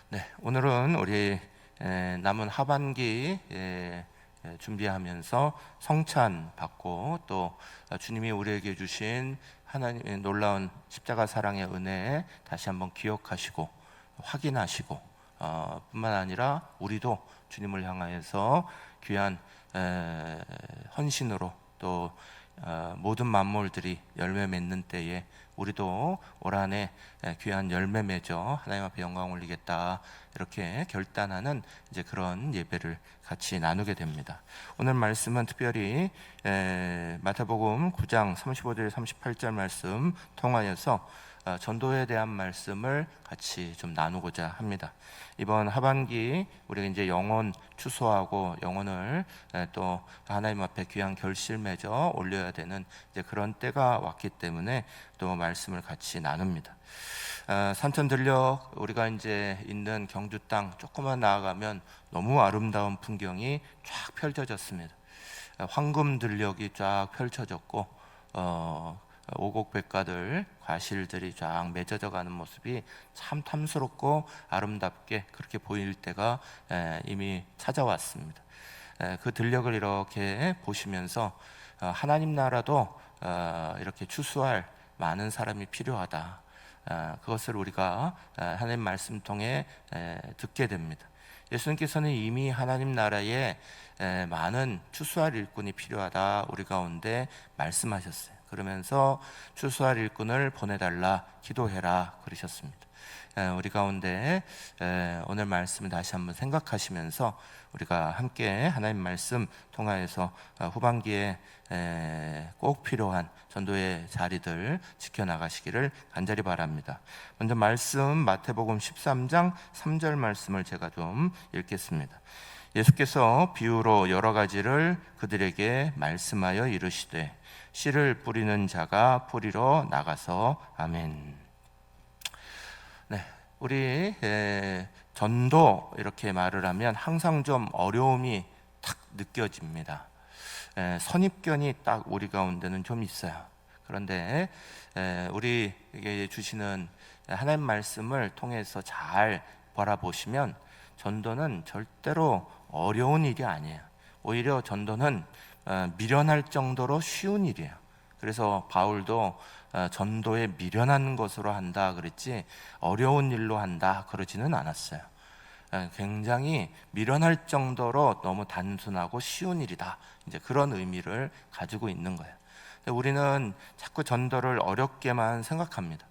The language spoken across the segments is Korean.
네, 오늘은 우리 남은 하반기 준비하면서 성찬 받고 또 주님이 우리에게 주신 하나님의 놀라운 십자가 사랑의 은혜 다시 한번 기억하시고 확인하시고 뿐만 아니라 우리도 주님을 향하여서 귀한 헌신으로 또 모든 만물들이 열매 맺는 때에 우리도 올 한해 귀한 열매 맺어 하나님 앞에 영광 올리겠다 이렇게 결단하는 이제 그런 예배를 같이 나누게 됩니다. 오늘 말씀은 특별히 마태복음 9장 35절 38절 말씀 통하여서 전도에 대한 말씀을 같이 좀 나누고자 합니다. 이번 하반기 우리가 이제 영혼 추수하고 영혼을 또 하나님 앞에 귀한 결실 맺어 올려야 되는 이제 그런 때가 왔기 때문에 또 말씀을 같이 나눕니다. 산천 들녘 우리가 이제 있는 경주 땅 조금만 나아가면 너무 아름다운 풍경이 쫙 펼쳐졌습니다. 황금 들녘이 쫙 펼쳐졌고 오곡백과들 과실들이 쫙 맺어져 가는 모습이 참 탐스럽고 아름답게 그렇게 보일 때가 이미 찾아왔습니다. 그 들녘을 이렇게 보시면서 하나님 나라도 이렇게 추수할 많은 사람이 필요하다. 그것을 우리가 하나님 말씀 통해 듣게 됩니다. 예수님께서는 이미 하나님 나라에 많은 추수할 일꾼이 필요하다 우리 가운데 말씀하셨어요. 그러면서 추수할 일꾼을 보내달라 기도해라 그러셨습니다. 우리 가운데 오늘 말씀을 다시 한번 생각하시면서 우리가 함께 하나님 말씀 통하여서 후반기에 꼭 필요한 전도의 자리들 지켜나가시기를 간절히 바랍니다. 먼저 말씀 마태복음 13장 3절 말씀을 제가 좀 읽겠습니다. 예수께서 비유로 여러 가지를 그들에게 말씀하여 이르시되 씨를 뿌리는 자가 뿌리러 나가서 아멘. 네, 우리 전도 이렇게 말을 하면 항상 좀 어려움이 탁 느껴집니다. 선입견이 딱 우리 가운데는 좀 있어요. 그런데 우리에게 주시는 하나님 말씀을 통해서 잘 바라보시면 전도는 절대로 어려운 일이 아니에요. 오히려 전도는 미련할 정도로 쉬운 일이에요. 그래서 바울도 전도에 미련한 것으로 한다 그랬지 어려운 일로 한다 그러지는 않았어요. 굉장히 미련할 정도로 너무 단순하고 쉬운 일이다. 이제 그런 의미를 가지고 있는 거예요. 근데 우리는 자꾸 전도를 어렵게만 생각합니다.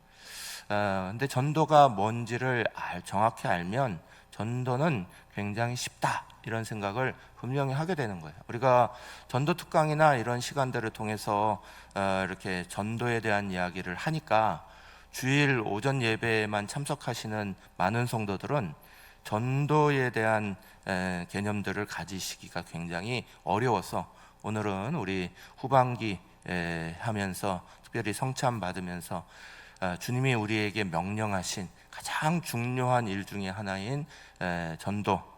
근데 전도가 뭔지를 정확히 알면 전도는 굉장히 쉽다 이런 생각을 분명히 하게 되는 거예요. 우리가 전도 특강이나 이런 시간들을 통해서 이렇게 전도에 대한 이야기를 하니까 주일 오전 예배에만 참석하시는 많은 성도들은 전도에 대한 개념들을 가지시기가 굉장히 어려워서 오늘은 우리 후반기 하면서 특별히 성찬 받으면서 주님이 우리에게 명령하신 가장 중요한 일 중에 하나인 전도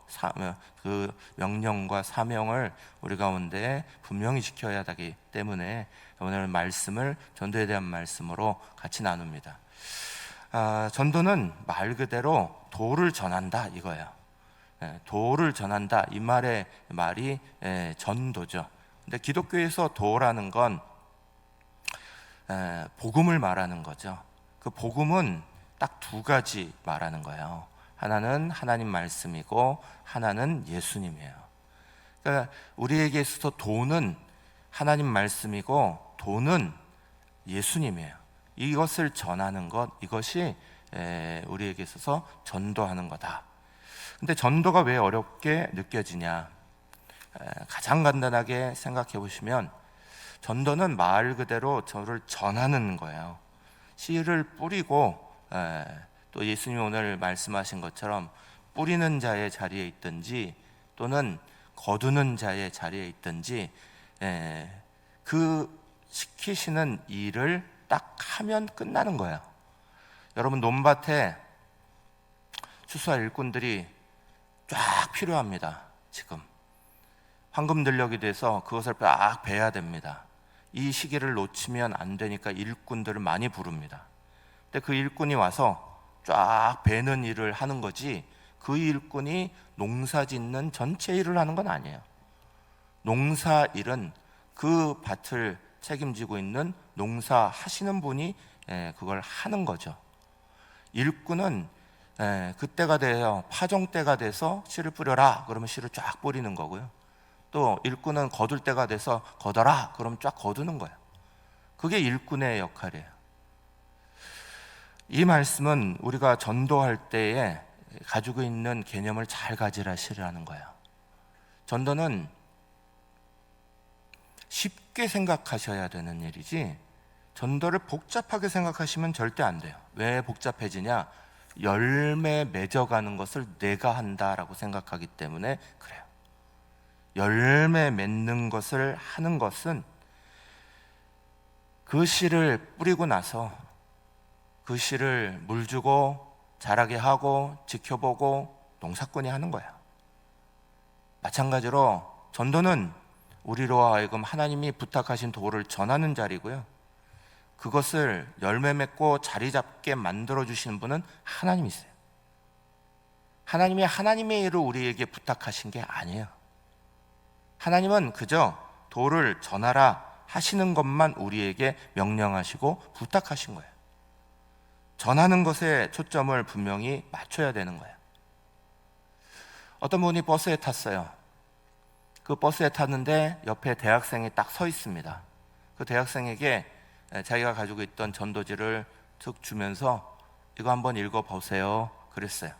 그 명령과 사명을 우리 가운데 분명히 지켜야 하기 때문에 오늘 말씀을 전도에 대한 말씀으로 같이 나눕니다. 전도는 말 그대로 도를 전한다 이거예요. 도를 전한다 이 말이 전도죠. 근데 기독교에서 도라는 건 복음을 말하는 거죠. 그 복음은 딱 두 가지 말하는 거예요. 하나는 하나님 말씀이고 하나는 예수님이에요. 그러니까 우리에게 있어서 도는 하나님 말씀이고 도는 예수님이에요. 이것을 전하는 것, 이것이 우리에게 있어서 전도하는 거다. 근데 전도가 왜 어렵게 느껴지냐? 가장 간단하게 생각해 보시면 전도는 말 그대로 저를 전하는 거예요. 씨를 뿌리고 또 예수님이 오늘 말씀하신 것처럼 뿌리는 자의 자리에 있든지 또는 거두는 자의 자리에 있든지 그 시키시는 일을 딱 하면 끝나는 거예요. 여러분 논밭에 추수할 일꾼들이 쫙 필요합니다. 지금 황금 들녘이 돼서 그것을 쫙 베야 됩니다. 이 시기를 놓치면 안 되니까 일꾼들을 많이 부릅니다. 근데 그 일꾼이 와서 쫙 베는 일을 하는 거지 그 일꾼이 농사 짓는 전체 일을 하는 건 아니에요. 농사 일은 그 밭을 책임지고 있는 농사 하시는 분이 그걸 하는 거죠. 일꾼은 그때가 돼요. 파종 때가 돼서 씨를 뿌려라 그러면 씨를 쫙 뿌리는 거고요. 또 일꾼은 거둘 때가 돼서 거둬라 그러면 쫙 거두는 거예요. 그게 일꾼의 역할이에요. 이 말씀은 우리가 전도할 때에 가지고 있는 개념을 잘 가지라시라는 거예요. 전도는 쉽게 생각하셔야 되는 일이지 전도를 복잡하게 생각하시면 절대 안 돼요. 왜 복잡해지냐? 열매 맺어가는 것을 내가 한다라고 생각하기 때문에 그래요. 열매 맺는 것을 하는 것은 그 씨를 뿌리고 나서 그 씨를 물 주고 자라게 하고 지켜보고 농사꾼이 하는 거예요. 마찬가지로 전도는 우리로 하여금 하나님이 부탁하신 도를 전하는 자리고요. 그것을 열매 맺고 자리 잡게 만들어 주시는 분은 하나님이세요. 하나님이 하나님의 일을 우리에게 부탁하신 게 아니에요. 하나님은 그저 도를 전하라 하시는 것만 우리에게 명령하시고 부탁하신 거예요. 전하는 것에 초점을 분명히 맞춰야 되는 거예요. 어떤 분이 버스에 탔어요. 그 버스에 탔는데 옆에 대학생이 딱 서 있습니다. 그 대학생에게 자기가 가지고 있던 전도지를 툭 주면서 이거 한번 읽어보세요 그랬어요.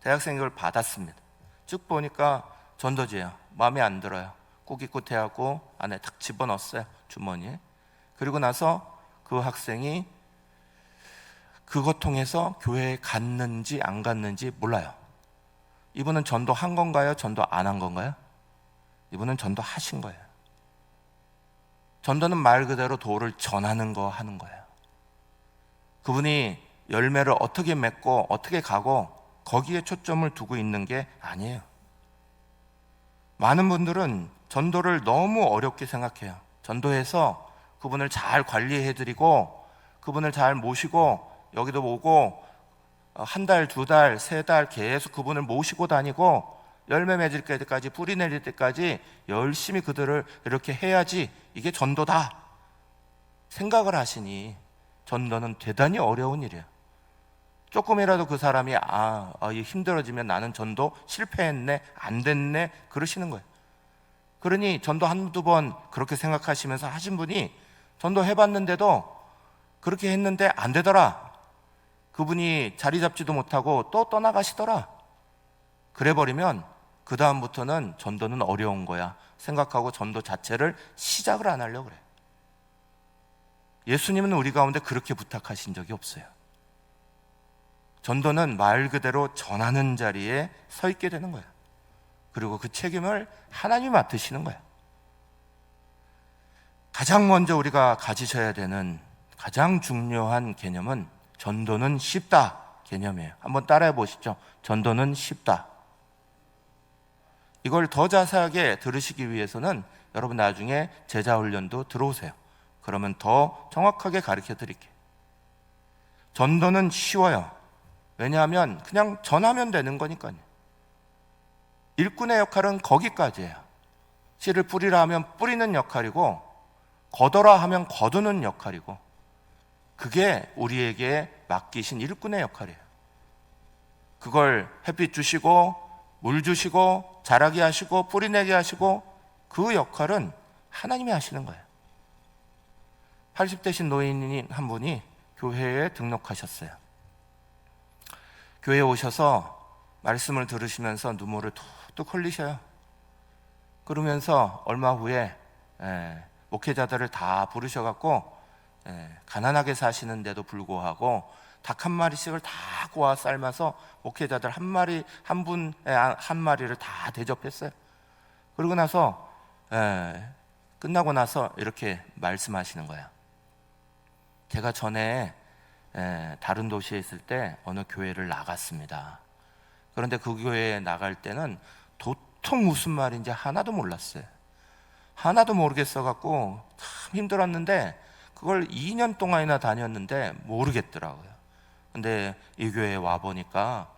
대학생이 이걸 받았습니다. 쭉 보니까 전도지예요. 마음에 안 들어요. 꾸깃꾸깃하고 안에 탁 집어넣었어요, 주머니에. 그리고 나서 그 학생이 그것 통해서 교회에 갔는지 안 갔는지 몰라요. 이분은 전도한 건가요? 전도 안 한 건가요? 이분은 전도하신 거예요. 전도는 말 그대로 도를 전하는 거 하는 거예요. 그분이 열매를 어떻게 맺고 어떻게 가고 거기에 초점을 두고 있는 게 아니에요. 많은 분들은 전도를 너무 어렵게 생각해요. 전도해서 그분을 잘 관리해드리고 그분을 잘 모시고 여기도 오고 한 달, 두 달, 세 달 계속 그분을 모시고 다니고 열매 맺을 때까지 뿌리 내릴 때까지 열심히 그들을 이렇게 해야지 이게 전도다 생각을 하시니 전도는 대단히 어려운 일이에요. 조금이라도 그 사람이 힘들어지면 나는 전도 실패했네, 안 됐네 그러시는 거예요. 그러니 전도 한두 번 그렇게 생각하시면서 하신 분이 전도 해봤는데도 그렇게 했는데 안 되더라, 그분이 자리 잡지도 못하고 또 떠나가시더라, 그래버리면 그 다음부터는 전도는 어려운 거야 생각하고 전도 자체를 시작을 안 하려고 그래요. 예수님은 우리 가운데 그렇게 부탁하신 적이 없어요. 전도는 말 그대로 전하는 자리에 서 있게 되는 거예요. 그리고 그 책임을 하나님이 맡으시는 거예요. 가장 먼저 우리가 가지셔야 되는 가장 중요한 개념은 전도는 쉽다 개념이에요. 한번 따라해 보시죠. 전도는 쉽다. 이걸 더 자세하게 들으시기 위해서는 여러분 나중에 제자훈련도 들어오세요. 그러면 더 정확하게 가르쳐 드릴게요. 전도는 쉬워요. 왜냐하면 그냥 전하면 되는 거니까요. 일꾼의 역할은 거기까지예요. 씨를 뿌리라 하면 뿌리는 역할이고 거둬라 하면 거두는 역할이고 그게 우리에게 맡기신 일꾼의 역할이에요. 그걸 햇빛 주시고 물 주시고 자라게 하시고 뿌리내게 하시고 그 역할은 하나님이 하시는 거예요. 80대신 노인인 한 분이 교회에 등록하셨어요. 교회에 오셔서 말씀을 들으시면서 눈물을 툭툭 흘리셔요. 그러면서 얼마 후에 목회자들을 다 부르셔갖고 가난하게 사시는데도 불구하고 닭 한 마리씩을 다 구워 삶아서 목회자들 한 분에 한 마리를 다 대접했어요. 그러고 나서 끝나고 나서 이렇게 말씀하시는 거예요. 제가 전에 다른 도시에 있을 때 어느 교회를 나갔습니다. 그런데 그 교회에 나갈 때는 도통 무슨 말인지 하나도 몰랐어요. 하나도 모르겠어 갖고 참 힘들었는데 그걸 2년 동안이나 다녔는데 모르겠더라고요. 근데 이 교회에 와 보니까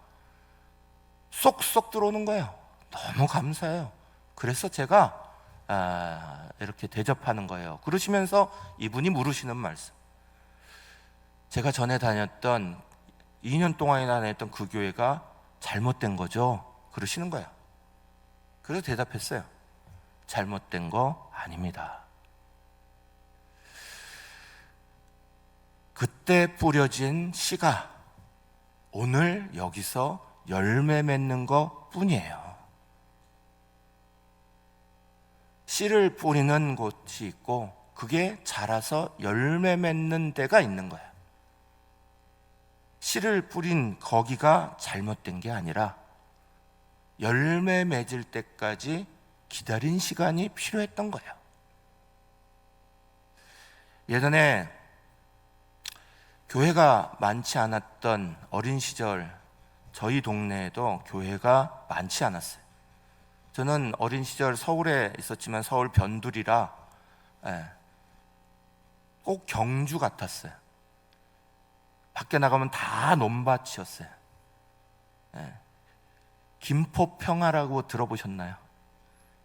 쏙쏙 들어오는 거예요. 너무 감사해요. 그래서 제가 이렇게 대접하는 거예요. 그러시면서 이분이 물으시는 말씀, 제가 전에 다녔던 2년 동안이나 다녔던 그 교회가 잘못된 거죠? 그러시는 거예요. 그래서 대답했어요. 잘못된 거 아닙니다. 그때 뿌려진 씨가 오늘 여기서 열매 맺는 것 뿐이에요. 씨를 뿌리는 곳이 있고 그게 자라서 열매 맺는 데가 있는 거예요. 씨를 뿌린 거기가 잘못된 게 아니라 열매 맺을 때까지 기다린 시간이 필요했던 거예요. 예전에 교회가 많지 않았던 어린 시절, 저희 동네에도 교회가 많지 않았어요. 저는 어린 시절 서울에 있었지만 서울 변두리라 꼭 경주 같았어요. 밖에 나가면 다 논밭이었어요. 김포평야라고 들어보셨나요?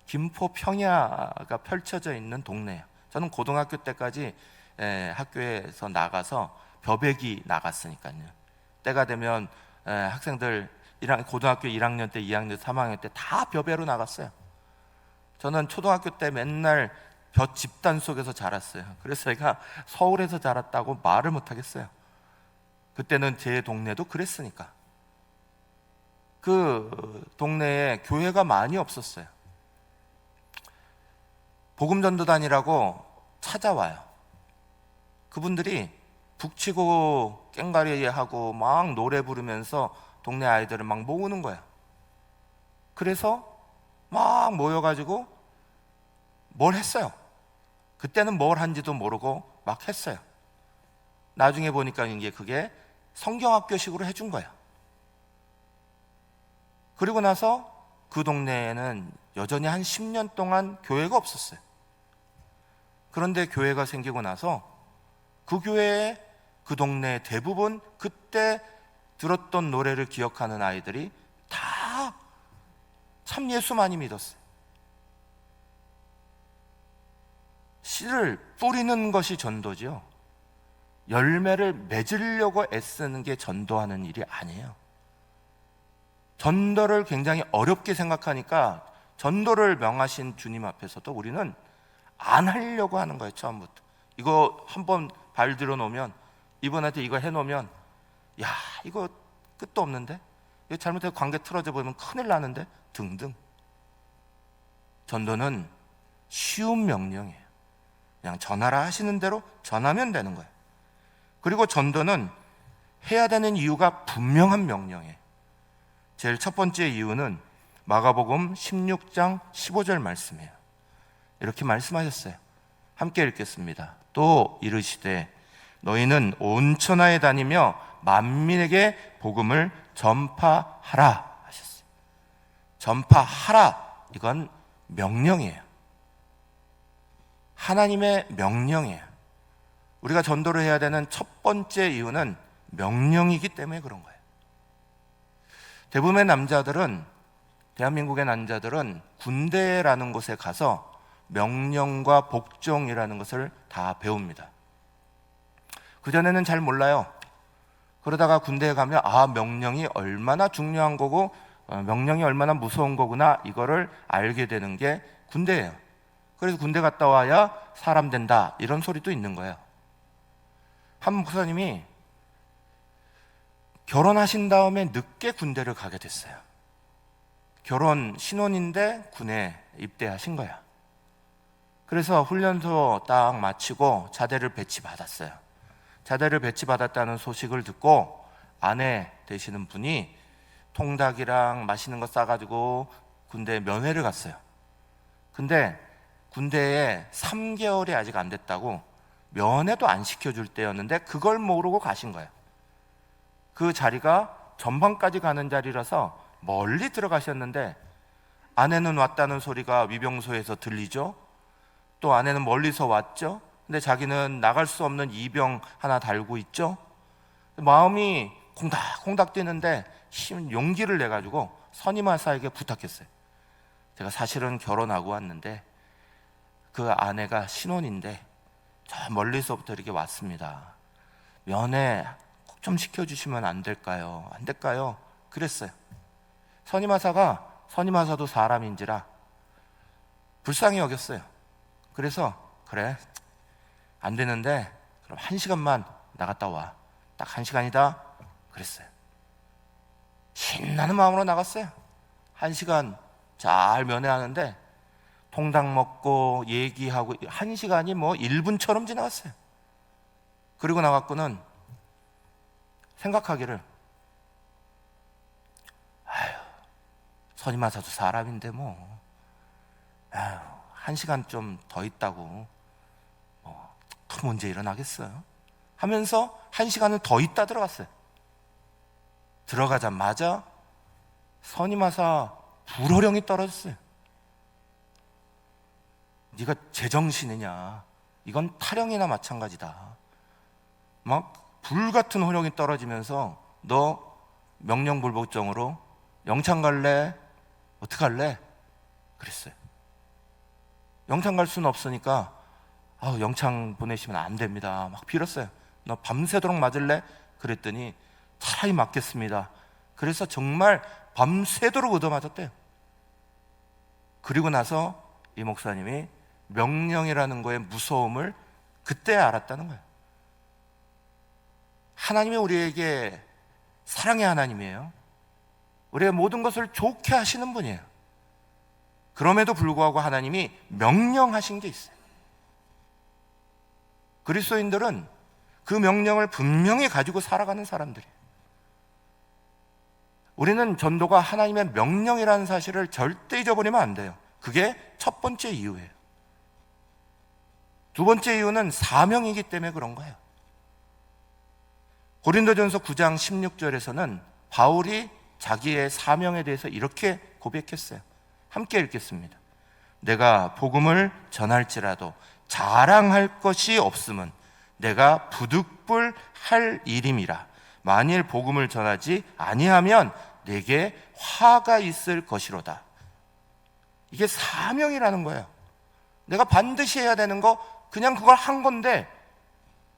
김포평야가 펼쳐져 있는 동네예요. 저는 고등학교 때까지 학교에서 나가서 벼베기 나갔으니까요. 때가 되면 학생들 고등학교 1학년 때, 2학년, 3학년 때 다 벼베로 나갔어요. 저는 초등학교 때 맨날 벼 집단 속에서 자랐어요. 그래서 제가 서울에서 자랐다고 말을 못하겠어요. 그때는 제 동네도 그랬으니까. 그 동네에 교회가 많이 없었어요. 복음전도단이라고 찾아와요. 그분들이 북치고 깽가리하고 막 노래 부르면서 동네 아이들을 막 모으는 거예요. 그래서 막 모여가지고 뭘 했어요. 그때는 뭘 한지도 모르고 막 했어요. 나중에 보니까 이게 그게 성경학교식으로 해준 거예요. 그리고 나서 그 동네에는 여전히 한 10년 동안 교회가 없었어요. 그런데 교회가 생기고 나서 그 교회에 그 동네 대부분 그때 들었던 노래를 기억하는 아이들이 다 참 예수 많이 믿었어요. 씨를 뿌리는 것이 전도죠. 열매를 맺으려고 애쓰는 게 전도하는 일이 아니에요. 전도를 굉장히 어렵게 생각하니까 전도를 명하신 주님 앞에서도 우리는 안 하려고 하는 거예요. 처음부터 이거 한번 발 들어놓으면, 이분한테 이거 해놓으면 야 이거 끝도 없는데, 이거 잘못해서 관계 틀어져 보면 큰일 나는데 등등. 전도는 쉬운 명령이에요. 그냥 전하라 하시는 대로 전하면 되는 거예요. 그리고 전도는 해야 되는 이유가 분명한 명령이에요. 제일 첫 번째 이유는 마가복음 16장 15절 말씀이에요. 이렇게 말씀하셨어요. 함께 읽겠습니다. 또 이르시되 너희는 온 천하에 다니며 만민에게 복음을 전파하라 하셨어요. 전파하라, 이건 명령이에요. 하나님의 명령이에요. 우리가 전도를 해야 되는 첫 번째 이유는 명령이기 때문에 그런 거예요. 대부분의 남자들은, 대한민국의 남자들은 군대라는 곳에 가서 명령과 복종이라는 것을 다 배웁니다. 그전에는 잘 몰라요. 그러다가 군대에 가면 명령이 얼마나 중요한 거고 명령이 얼마나 무서운 거구나, 이거를 알게 되는 게 군대예요. 그래서 군대 갔다 와야 사람 된다, 이런 소리도 있는 거예요. 한 목사님이 결혼하신 다음에 늦게 군대를 가게 됐어요. 결혼 신혼인데 군에 입대하신 거야. 그래서 훈련소 딱 마치고 자대를 배치받았어요. 자대를 배치받았다는 소식을 듣고 아내 되시는 분이 통닭이랑 맛있는 거 싸가지고 군대에 면회를 갔어요. 근데 군대에 3개월이 아직 안 됐다고 면회도 안 시켜줄 때였는데 그걸 모르고 가신 거예요. 그 자리가 전방까지 가는 자리라서 멀리 들어가셨는데 아내는 왔다는 소리가 위병소에서 들리죠. 또 아내는 멀리서 왔죠. 근데 자기는 나갈 수 없는 이병 하나 달고 있죠. 마음이 콩닥콩닥 뛰는데 용기를 내 가지고 선임하사에게 부탁했어요. 제가 사실은 결혼하고 왔는데 그 아내가 신혼인데 저 멀리서부터 이렇게 왔습니다. 면회 꼭 좀 시켜주시면 안 될까요? 안 될까요? 그랬어요. 선임하사도 사람인지라 불쌍히 여겼어요. 그래서 그래, 안 되는데 그럼 1시간만 나갔다 와. 딱 1시간이다 그랬어요. 신나는 마음으로 나갔어요. 1시간 잘 면회하는데 통닭 먹고 얘기하고 1시간이 뭐 1분처럼 지나갔어요. 그리고 나갔고는 생각하기를, 아휴, 선임하사도 사람인데 뭐, 아휴, 1시간 좀 더 있다고 큰 문제 일어나겠어요? 하면서 1시간은 더 있다 들어갔어요. 들어가자마자 선임하사 불호령이 떨어졌어요. 네가 제정신이냐? 이건 타령이나 마찬가지다. 막 불같은 호령이 떨어지면서 너 명령불복종으로 영창 갈래? 어떡할래? 그랬어요. 영창 갈 수는 없으니까 영창 보내시면 안 됩니다. 막 빌었어요. 너 밤새도록 맞을래? 그랬더니 차라리 맞겠습니다. 그래서 정말 밤새도록 얻어맞았대요. 그리고 나서 이 목사님이 명령이라는 거의 무서움을 그때 알았다는 거예요. 하나님이 우리에게 사랑의 하나님이에요. 우리의 모든 것을 좋게 하시는 분이에요. 그럼에도 불구하고 하나님이 명령하신 게 있어요. 그리스도인들은 그 명령을 분명히 가지고 살아가는 사람들이에요. 우리는 전도가 하나님의 명령이라는 사실을 절대 잊어버리면 안 돼요. 그게 첫 번째 이유예요. 두 번째 이유는 사명이기 때문에 그런 거예요. 고린도전서 9장 16절에서는 바울이 자기의 사명에 대해서 이렇게 고백했어요. 함께 읽겠습니다. 내가 복음을 전할지라도 자랑할 것이 없음은 내가 부득불할 일임이라. 만일 복음을 전하지 아니하면 내게 화가 있을 것이로다. 이게 사명이라는 거예요. 내가 반드시 해야 되는 거, 그냥 그걸 한 건데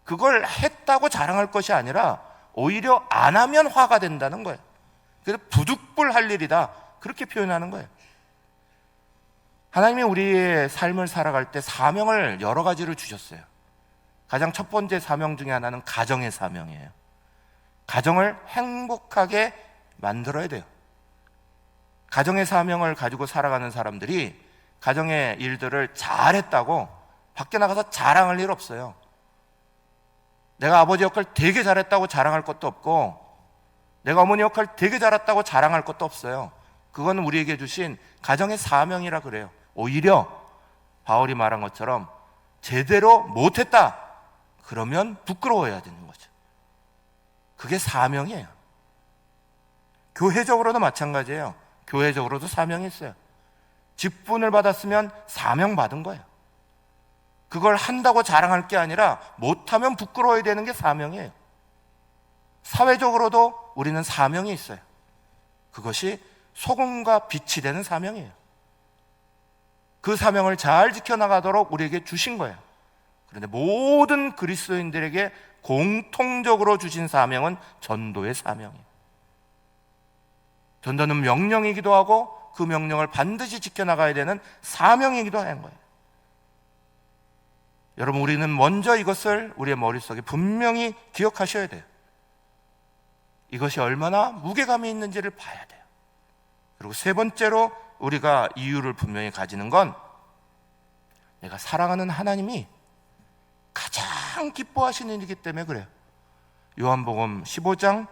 그걸 했다고 자랑할 것이 아니라 오히려 안 하면 화가 된다는 거예요. 그래서 부득불할 일이다, 그렇게 표현하는 거예요. 하나님이 우리의 삶을 살아갈 때 사명을 여러 가지를 주셨어요. 가장 첫 번째 사명 중에 하나는 가정의 사명이에요. 가정을 행복하게 만들어야 돼요. 가정의 사명을 가지고 살아가는 사람들이 가정의 일들을 잘했다고 밖에 나가서 자랑할 일 없어요. 내가 아버지 역할 되게 잘했다고 자랑할 것도 없고, 내가 어머니 역할 되게 잘했다고 자랑할 것도 없어요. 그건 우리에게 주신 가정의 사명이라 그래요. 오히려 바울이 말한 것처럼 제대로 못했다 그러면 부끄러워해야 되는 거죠. 그게 사명이에요. 교회적으로도 마찬가지예요. 교회적으로도 사명이 있어요. 직분을 받았으면 사명 받은 거예요. 그걸 한다고 자랑할 게 아니라 못하면 부끄러워야 되는 게 사명이에요. 사회적으로도 우리는 사명이 있어요. 그것이 소금과 빛이 되는 사명이에요. 그 사명을 잘 지켜나가도록 우리에게 주신 거예요. 그런데 모든 그리스도인들에게 공통적으로 주신 사명은 전도의 사명이에요. 전도는 명령이기도 하고 그 명령을 반드시 지켜나가야 되는 사명이기도 하는 거예요. 여러분, 우리는 먼저 이것을 우리의 머릿속에 분명히 기억하셔야 돼요. 이것이 얼마나 무게감이 있는지를 봐야 돼요. 그리고 세 번째로 우리가 이유를 분명히 가지는 건, 내가 사랑하는 하나님이 가장 기뻐하시는 일이기 때문에 그래요. 누가복음 15장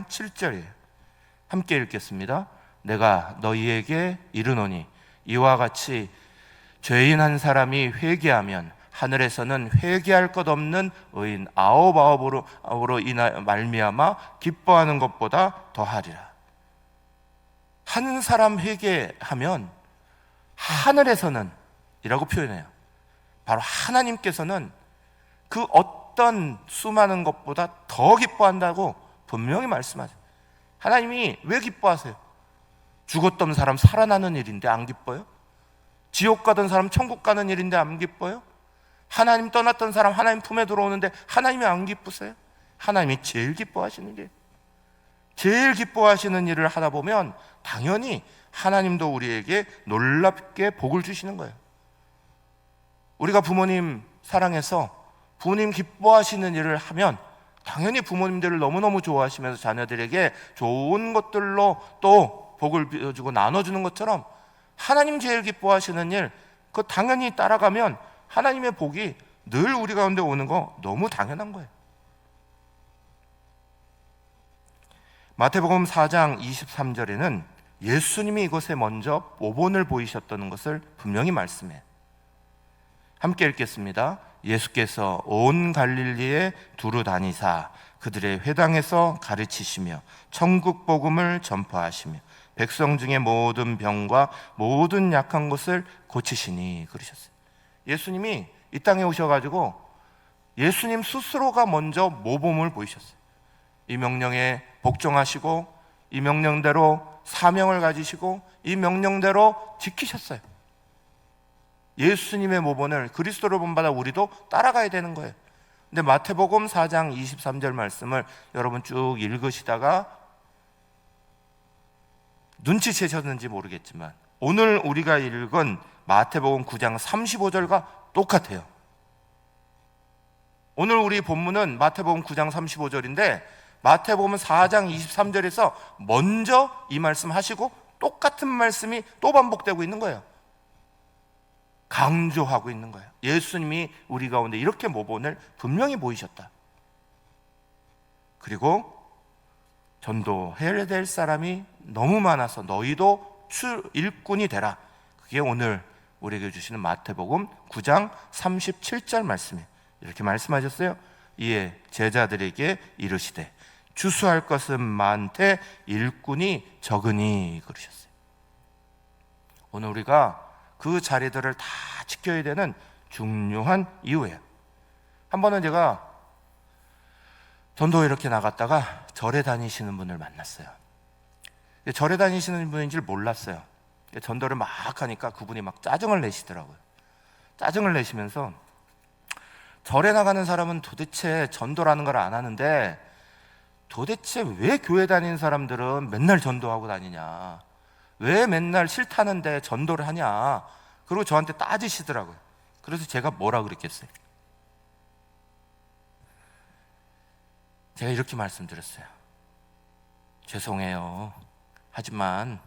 7절이에요. 함께 읽겠습니다. 내가 너희에게 이르노니 이와 같이 죄인 한 사람이 회개하면 하늘에서는 회개할 것 없는 의인 아홉으로 말미암아 기뻐하는 것보다 더하리라. 한 사람 회개하면 하늘에서는 이라고 표현해요. 바로 하나님께서는 그 어떤 수많은 것보다 더 기뻐한다고 분명히 말씀하죠. 하나님이 왜 기뻐하세요? 죽었던 사람 살아나는 일인데 안 기뻐요? 지옥 가던 사람 천국 가는 일인데 안 기뻐요? 하나님 떠났던 사람 하나님 품에 들어오는데 하나님이 안 기쁘세요? 하나님이 제일 기뻐하시는 게, 제일 기뻐하시는 일을 하다 보면 당연히 하나님도 우리에게 놀랍게 복을 주시는 거예요. 우리가 부모님 사랑해서 부모님 기뻐하시는 일을 하면 당연히 부모님들을 너무너무 좋아하시면서 자녀들에게 좋은 것들로 또 복을 빌어주고 나눠주는 것처럼 하나님 제일 기뻐하시는 일, 그거 당연히 따라가면 하나님의 복이 늘 우리 가운데 오는 거 너무 당연한 거예요. 마태복음 4장 23절에는 예수님이 이곳에 먼저 모본을 보이셨다는 것을 분명히 말씀해요. 함께 읽겠습니다. 예수께서 온 갈릴리에 두루 다니사 그들의 회당에서 가르치시며 천국 복음을 전파하시며 백성 중에 모든 병과 모든 약한 것을 고치시니, 그러셨어요. 예수님이 이 땅에 오셔가지고 예수님 스스로가 먼저 모범을 보이셨어요. 이 명령에 복종하시고 이 명령대로 사명을 가지시고 이 명령대로 지키셨어요. 예수님의 모본을, 그리스도를 본받아 우리도 따라가야 되는 거예요. 근데 마태복음 4장 23절 말씀을 여러분 쭉 읽으시다가 눈치채셨는지 모르겠지만 오늘 우리가 읽은 마태복음 9장 35절과 똑같아요. 오늘 우리 본문은 마태복음 9장 35절인데 마태복음 4장 23절에서 먼저 이 말씀 하시고 똑같은 말씀이 또 반복되고 있는 거예요. 강조하고 있는 거예요. 예수님이 우리 가운데 이렇게 모본을 분명히 보이셨다. 그리고 전도해야 될 사람이 너무 많아서 너희도 일꾼이 되라. 그게 오늘 우리에게 주시는 마태복음 9장 37절 말씀이에요. 이렇게 말씀하셨어요. 이에 제자들에게 이르시되 주수할 것은 많되 일꾼이 적으니, 그러셨어요. 오늘 우리가 그 자리들을 다 지켜야 되는 중요한 이유예요. 한 번은 제가 전도에 이렇게 나갔다가 절에 다니시는 분을 만났어요. 절에 다니시는 분인 줄 몰랐어요. 전도를 막 하니까 그분이 막 짜증을 내시더라고요. 짜증을 내시면서 절에 나가는 사람은 도대체 전도라는 걸 안 하는데 도대체 왜 교회 다니는 사람들은 맨날 전도하고 다니냐, 왜 맨날 싫다는데 전도를 하냐, 그리고 저한테 따지시더라고요. 그래서 제가 뭐라 그랬겠어요? 제가 이렇게 말씀드렸어요. 죄송해요. 하지만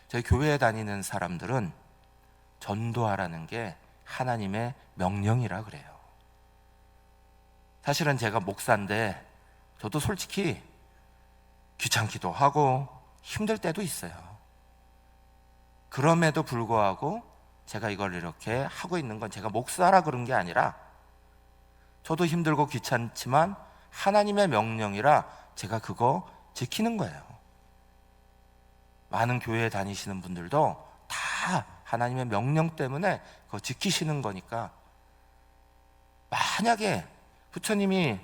저희 교회에 다니는 사람들은 전도하라는 게 하나님의 명령이라 그래요. 사실은 제가 목사인데 저도 솔직히 귀찮기도 하고 힘들 때도 있어요. 그럼에도 불구하고 제가 이걸 이렇게 하고 있는 건 제가 목사라 그런 게 아니라 저도 힘들고 귀찮지만 하나님의 명령이라 제가 그거 지키는 거예요. 많은 교회에 다니시는 분들도 다 하나님의 명령 때문에 그거 지키시는 거니까, 만약에 부처님이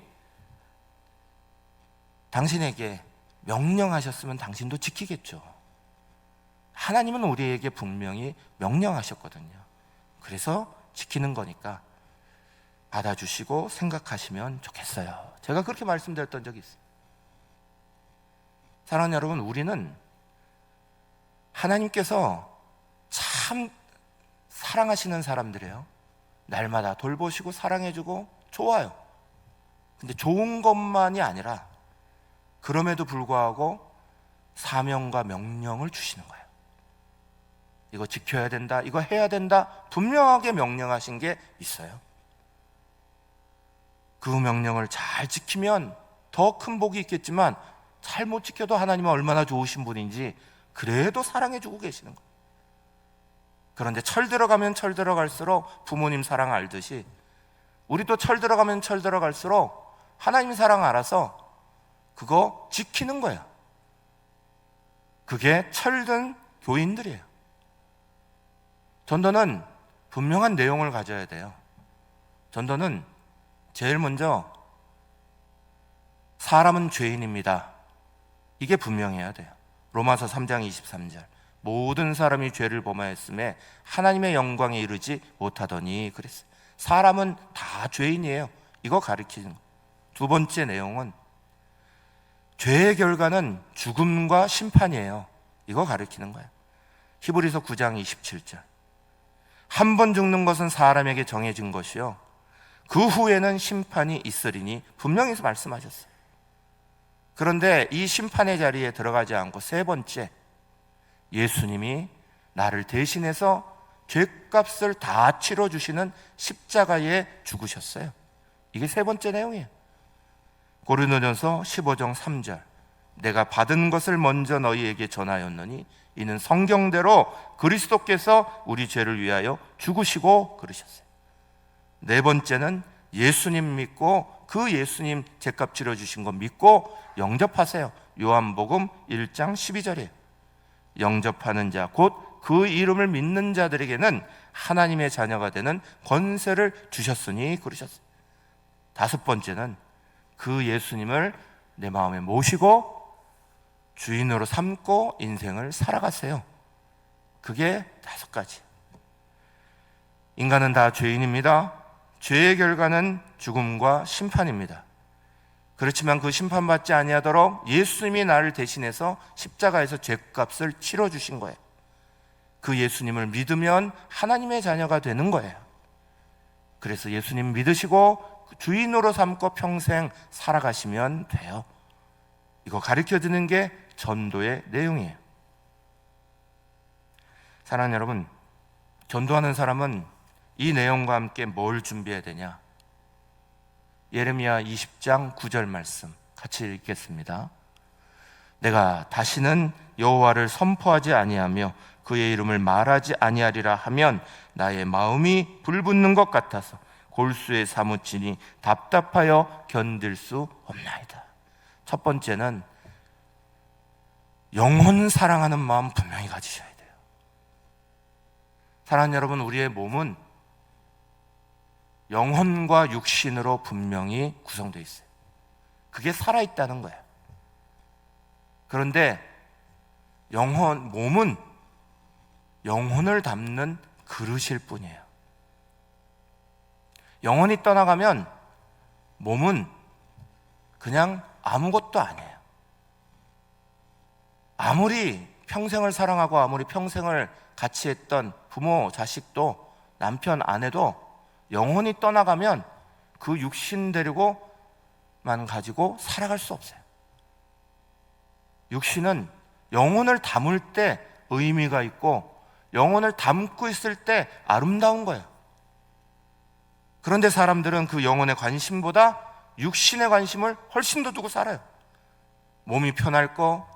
당신에게 명령하셨으면 당신도 지키겠죠. 하나님은 우리에게 분명히 명령하셨거든요. 그래서 지키는 거니까 받아주시고 생각하시면 좋겠어요. 제가 그렇게 말씀드렸던 적이 있어요. 사랑하는 여러분, 우리는 하나님께서 참 사랑하시는 사람들이에요. 날마다 돌보시고 사랑해주고 좋아요. 근데 좋은 것만이 아니라 그럼에도 불구하고 사명과 명령을 주시는 거예요. 이거 지켜야 된다, 이거 해야 된다, 분명하게 명령하신 게 있어요. 그 명령을 잘 지키면 더 큰 복이 있겠지만 잘 못 지켜도 하나님은 얼마나 좋으신 분인지 그래도 사랑해주고 계시는 거예요. 그런데 철 들어가면 철 들어갈수록 부모님 사랑 알듯이 우리도 철 들어가면 철 들어갈수록 하나님 사랑 알아서 그거 지키는 거예요. 그게 철든 교인들이에요. 전도는 분명한 내용을 가져야 돼요. 전도는 제일 먼저 사람은 죄인입니다, 이게 분명해야 돼요. 로마서 3장 23절. 모든 사람이 죄를 범하였음에 하나님의 영광에 이르지 못하더니 그랬어요. 사람은 다 죄인이에요. 이거 가르치는 거예요. 두 번째 내용은 죄의 결과는 죽음과 심판이에요. 이거 가르치는 거예요. 히브리서 9장 27절. 한 번 죽는 것은 사람에게 정해진 것이요 그 후에는 심판이 있으리니 분명히 말씀하셨어요. 그런데 이 심판의 자리에 들어가지 않고 세 번째, 예수님이 나를 대신해서 죄값을 다 치러주시는 십자가에 죽으셨어요. 이게 세 번째 내용이에요. 고린도전서 15장 3절. 내가 받은 것을 먼저 너희에게 전하였느니 이는 성경대로 그리스도께서 우리 죄를 위하여 죽으시고 그러셨어요. 네 번째는 예수님 믿고 그 예수님 죄값 치러주신 거 믿고 영접하세요. 요한복음 1장 12절이에요. 영접하는 자 곧 그 이름을 믿는 자들에게는 하나님의 자녀가 되는 권세를 주셨으니 그러셨어요. 다섯 번째는 그 예수님을 내 마음에 모시고 주인으로 삼고 인생을 살아가세요. 그게 다섯 가지. 인간은 다 죄인입니다. 죄의 결과는 죽음과 심판입니다. 그렇지만 그 심판받지 아니하도록 예수님이 나를 대신해서 십자가에서 죄값을 치러주신 거예요. 그 예수님을 믿으면 하나님의 자녀가 되는 거예요. 그래서 예수님 믿으시고 주인으로 삼고 평생 살아가시면 돼요. 이거 가르쳐주는 게 전도의 내용이에요. 사랑하는 여러분, 전도하는 사람은 이 내용과 함께 뭘 준비해야 되냐? 예레미야 20장 9절 말씀 같이 읽겠습니다. 내가 다시는 여호와를 선포하지 아니하며 그의 이름을 말하지 아니하리라 하면 나의 마음이 불붙는 것 같아서 골수에 사무치니 답답하여 견딜 수 없나이다. 첫 번째는 영혼 사랑하는 마음 분명히 가지셔야 돼요. 사랑하는 여러분, 우리의 몸은 영혼과 육신으로 분명히 구성되어 있어요. 그게 살아있다는 거예요. 그런데 몸은 영혼을 담는 그릇일 뿐이에요. 영혼이 떠나가면 몸은 그냥 아무것도 아니에요. 아무리 평생을 사랑하고 아무리 평생을 같이 했던 부모, 자식도 남편, 아내도 영혼이 떠나가면 그 육신 데리고만 가지고 살아갈 수 없어요. 육신은 영혼을 담을 때 의미가 있고 영혼을 담고 있을 때 아름다운 거예요. 그런데 사람들은 그 영혼의 관심보다 육신의 관심을 훨씬 더 두고 살아요. 몸이 편할 거,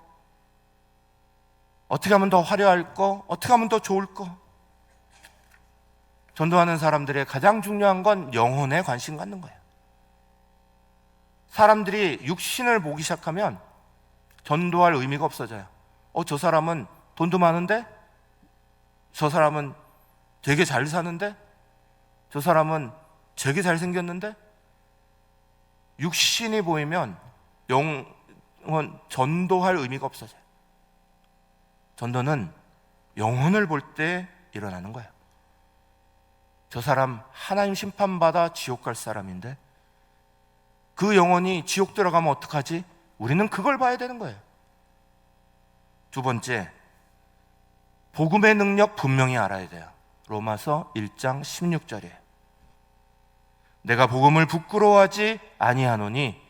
어떻게 하면 더 화려할 거, 어떻게 하면 더 좋을 거. 전도하는 사람들의 가장 중요한 건 영혼에 관심 갖는 거예요. 사람들이 육신을 보기 시작하면 전도할 의미가 없어져요. 저 사람은 돈도 많은데? 저 사람은 되게 잘 사는데? 저 사람은 되게 잘생겼는데? 육신이 보이면 영혼, 전도할 의미가 없어져요. 전도는 영혼을 볼 때 일어나는 거예요. 저 사람 하나님 심판받아 지옥 갈 사람인데 그 영혼이 지옥 들어가면 어떡하지? 우리는 그걸 봐야 되는 거예요. 두 번째, 복음의 능력 분명히 알아야 돼요. 로마서 1장 16절이에요. 내가 복음을 부끄러워하지 아니하노니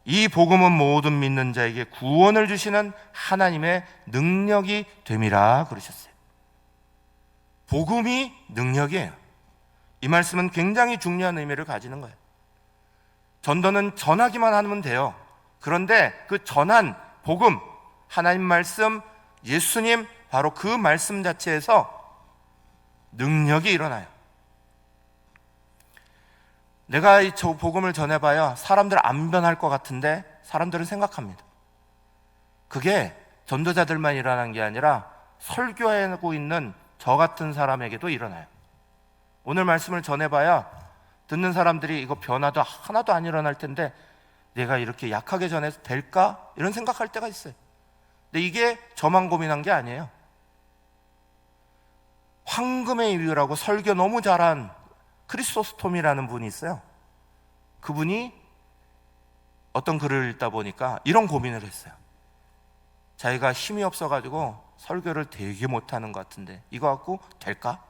이 복음은 모든 믿는 자에게 구원을 주시는 하나님의 능력이 됨이라 그러셨어요. 복음이 능력이에요. 이 말씀은 굉장히 중요한 의미를 가지는 거예요. 전도는 전하기만 하면 돼요. 그런데 그 전한 복음, 하나님 말씀, 예수님, 바로 그 말씀 자체에서 능력이 일어나요. 내가 이 복음을 전해봐야 사람들 안 변할 것 같은데 사람들은 생각합니다. 그게 전도자들만 일어나는 게 아니라 설교하고 있는 저 같은 사람에게도 일어나요. 오늘 말씀을 전해봐야 듣는 사람들이 이거 변화도 하나도 안 일어날 텐데 내가 이렇게 약하게 전해서 될까? 이런 생각할 때가 있어요. 근데 이게 저만 고민한 게 아니에요. 황금의 이유라고 설교 너무 잘한 크리소스톰이라는 분이 있어요. 그분이 어떤 글을 읽다 보니까 이런 고민을 했어요. 자기가 힘이 없어가지고 설교를 되게 못하는 것 같은데 이거 갖고 될까?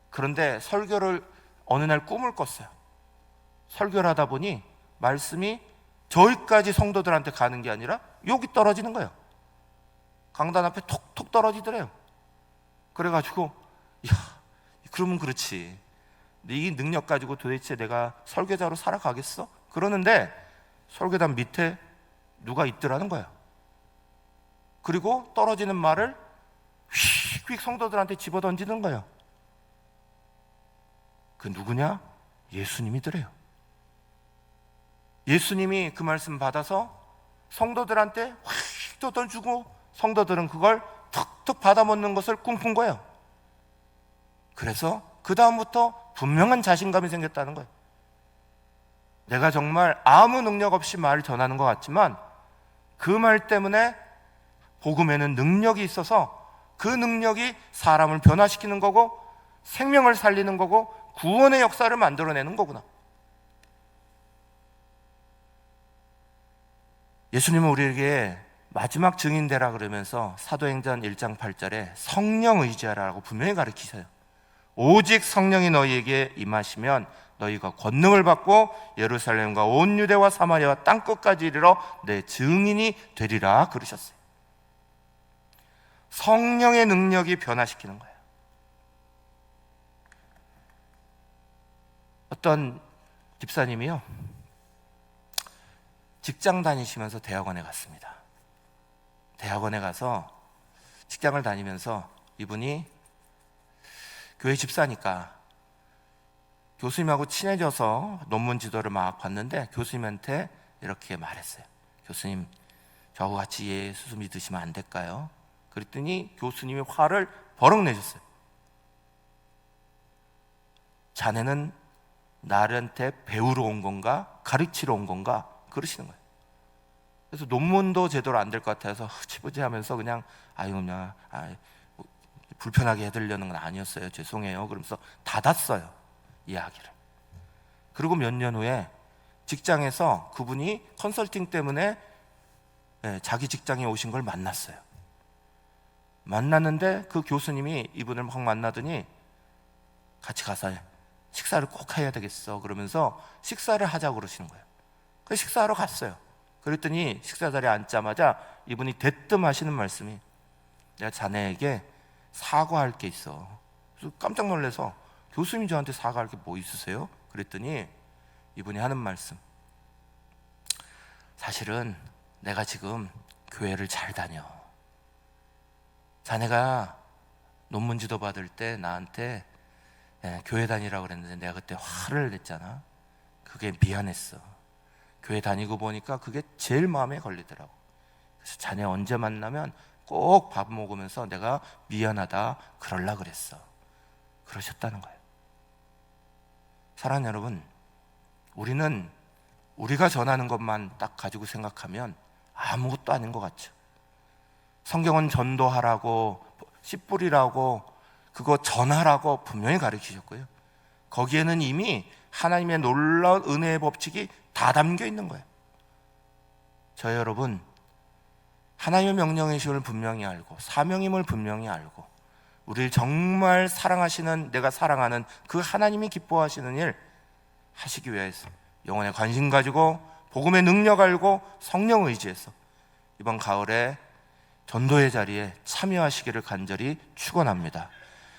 그런데 설교를 어느 날 꿈을 꿨어요. 설교를 하다 보니 말씀이 저기까지 성도들한테 가는 게 아니라 여기 떨어지는 거예요. 강단 앞에 톡톡 떨어지더래요. 그래가지고 그러면 그렇지, 근데 이 능력 가지고 도대체 내가 설교자로 살아가겠어? 그러는데 설교단 밑에 누가 있더라는 거예요. 그리고 떨어지는 말을 휙휙 성도들한테 집어던지는 거예요. 그 누구냐? 예수님이더래요. 예수님이 그 말씀 받아서 성도들한테 확 던져주고 성도들은 그걸 툭툭 받아먹는 것을 꿈꾼 거예요. 그래서 그 다음부터 분명한 자신감이 생겼다는 거예요. 내가 정말 아무 능력 없이 말을 전하는 것 같지만 그 말 때문에 복음에는 능력이 있어서 그 능력이 사람을 변화시키는 거고 생명을 살리는 거고 구원의 역사를 만들어내는 거구나. 예수님은 우리에게 마지막 증인되라 그러면서 사도행전 1장 8절에 성령 의지하라고 분명히 가르치셔요. 오직 성령이 너희에게 임하시면 너희가 권능을 받고 예루살렘과 온 유대와 사마리아와 땅끝까지 이르러 내 증인이 되리라 그러셨어요. 성령의 능력이 변화시키는 거예요. 어떤 집사님이요, 직장 다니시면서 대학원에 갔습니다. 대학원에 가서 직장을 다니면서 이분이 교회 집사니까 교수님하고 친해져서 논문 지도를 막 봤는데 교수님한테 이렇게 말했어요. 교수님, 저하고 같이 예수 믿으시면 안 될까요? 그랬더니 교수님이 화를 버럭 내셨어요. 자네는 나한테 배우러 온 건가? 가르치러 온 건가? 그러시는 거예요. 그래서 논문도 제대로 안 될 것 같아서 흐지부지 하면서 그냥 그냥 불편하게 해드리려는 건 아니었어요, 죄송해요, 그러면서 닫았어요, 이야기를. 그리고 몇 년 후에 직장에서 그분이 컨설팅 때문에 자기 직장에 오신 걸 만났어요. 만났는데 그 교수님이 이분을 막 만나더니 같이 가서 식사를 꼭 해야 되겠어 그러면서 식사를 하자고 그러시는 거예요. 그 식사하러 갔어요. 그랬더니 식사 자리에 앉자마자 이분이 대뜸 하시는 말씀이 내가 자네에게 사과할 게 있어. 그래서 깜짝 놀라서 교수님이 저한테 사과할 게 뭐 있으세요? 그랬더니 이분이 하는 말씀, 사실은 내가 지금 교회를 잘 다녀. 자네가 논문 지도 받을 때 나한테 교회 다니라고 그랬는데 내가 그때 화를 냈잖아. 그게 미안했어. 교회 다니고 보니까 그게 제일 마음에 걸리더라고. 그래서 자네 언제 만나면 꼭 밥 먹으면서 내가 미안하다 그럴라 그랬어. 그러셨다는 거예요. 사랑하는 여러분, 우리는 우리가 전하는 것만 딱 가지고 생각하면 아무것도 아닌 것 같죠. 성경은 전도하라고, 씨 뿌리라고, 그거 전하라고 분명히 가르치셨고요. 거기에는 이미 하나님의 놀라운 은혜의 법칙이 다 담겨 있는 거예요. 저 여러분, 하나님의 명령의 심을 분명히 알고 사명임을 분명히 알고 우리를 정말 사랑하시는, 내가 사랑하는 그 하나님이 기뻐하시는 일 하시기 위해서 영혼에 관심 가지고 복음의 능력 알고 성령 의지해서 이번 가을에 전도의 자리에 참여하시기를 간절히 축원합니다.